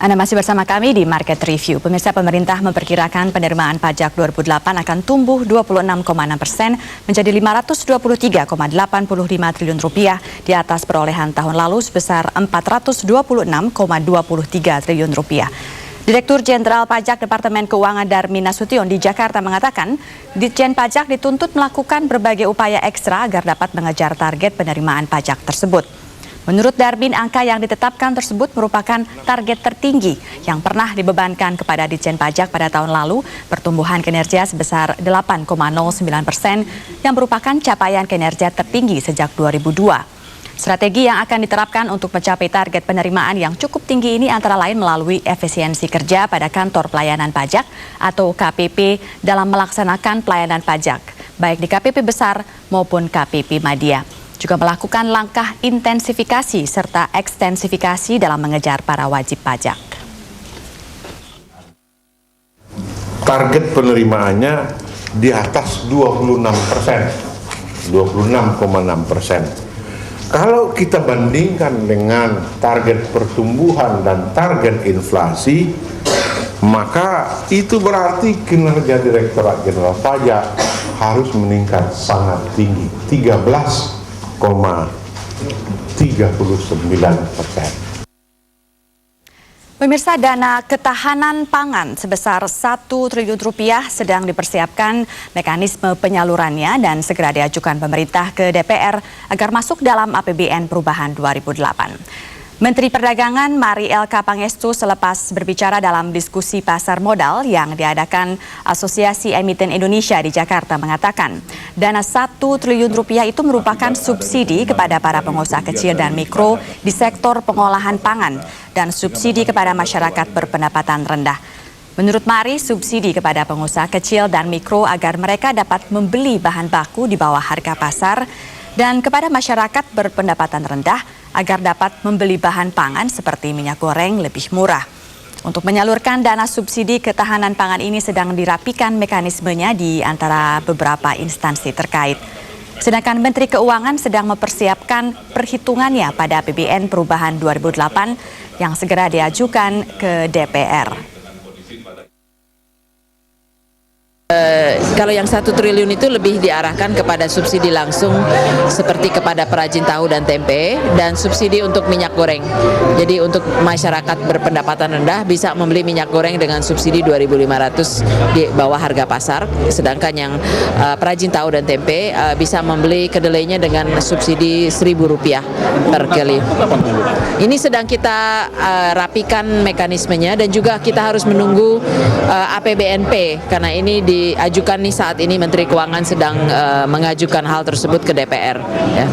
Anda masih bersama kami di Market Review. Pemirsa, pemerintah memperkirakan penerimaan pajak 2008 akan tumbuh 26,6% menjadi 523,85 triliun rupiah di atas perolehan tahun lalu sebesar 426,23 triliun rupiah. Direktur Jenderal Pajak Departemen Keuangan Darmin Nasution di Jakarta mengatakan, Ditjen Pajak dituntut melakukan berbagai upaya ekstra agar dapat mengejar target penerimaan pajak tersebut. Menurut Darmin, angka yang ditetapkan tersebut merupakan target tertinggi yang pernah dibebankan kepada Ditjen Pajak pada tahun lalu, pertumbuhan kinerja sebesar 8,09% yang merupakan capaian kinerja tertinggi sejak 2002. Strategi yang akan diterapkan untuk mencapai target penerimaan yang cukup tinggi ini antara lain melalui efisiensi kerja pada kantor pelayanan pajak atau KPP dalam melaksanakan pelayanan pajak, baik di KPP besar maupun KPP Madya. Juga melakukan langkah intensifikasi serta ekstensifikasi dalam mengejar para wajib pajak. Target penerimaannya di atas 26%, 26,6%. Kalau kita bandingkan dengan target pertumbuhan dan target inflasi, maka itu berarti kinerja Direktorat Jenderal Pajak harus meningkat sangat tinggi, 13,39%. Pemirsa, dana ketahanan pangan sebesar 1 triliun rupiah sedang dipersiapkan mekanisme penyalurannya dan segera diajukan pemerintah ke DPR agar masuk dalam APBN Perubahan 2008. Menteri Perdagangan Mari Elka Pangestu selepas berbicara dalam diskusi pasar modal yang diadakan Asosiasi Emiten Indonesia di Jakarta mengatakan, dana 1 triliun rupiah itu merupakan subsidi kepada para pengusaha kecil dan mikro di sektor pengolahan pangan dan subsidi kepada masyarakat berpendapatan rendah. Menurut Mari, subsidi kepada pengusaha kecil dan mikro agar mereka dapat membeli bahan baku di bawah harga pasar dan kepada masyarakat berpendapatan rendah agar dapat membeli bahan pangan seperti minyak goreng lebih murah. Untuk menyalurkan dana subsidi ketahanan pangan ini sedang dirapikan mekanismenya di antara beberapa instansi terkait. Sedangkan Menteri Keuangan sedang mempersiapkan perhitungannya pada APBN Perubahan 2008 yang segera diajukan ke DPR. Kalau yang 1 triliun itu lebih diarahkan kepada subsidi langsung seperti kepada perajin tahu dan tempe dan subsidi untuk minyak goreng. Jadi untuk masyarakat berpendapatan rendah bisa membeli minyak goreng dengan subsidi 2.500 di bawah harga pasar, sedangkan yang perajin tahu dan tempe bisa membeli kedelainya dengan subsidi Rp1.000 per kilo. Ini sedang kita rapikan mekanismenya dan juga kita harus menunggu APBNP karena ini diajukan nih saat ini Menteri Keuangan sedang mengajukan hal tersebut ke DPR. Ya.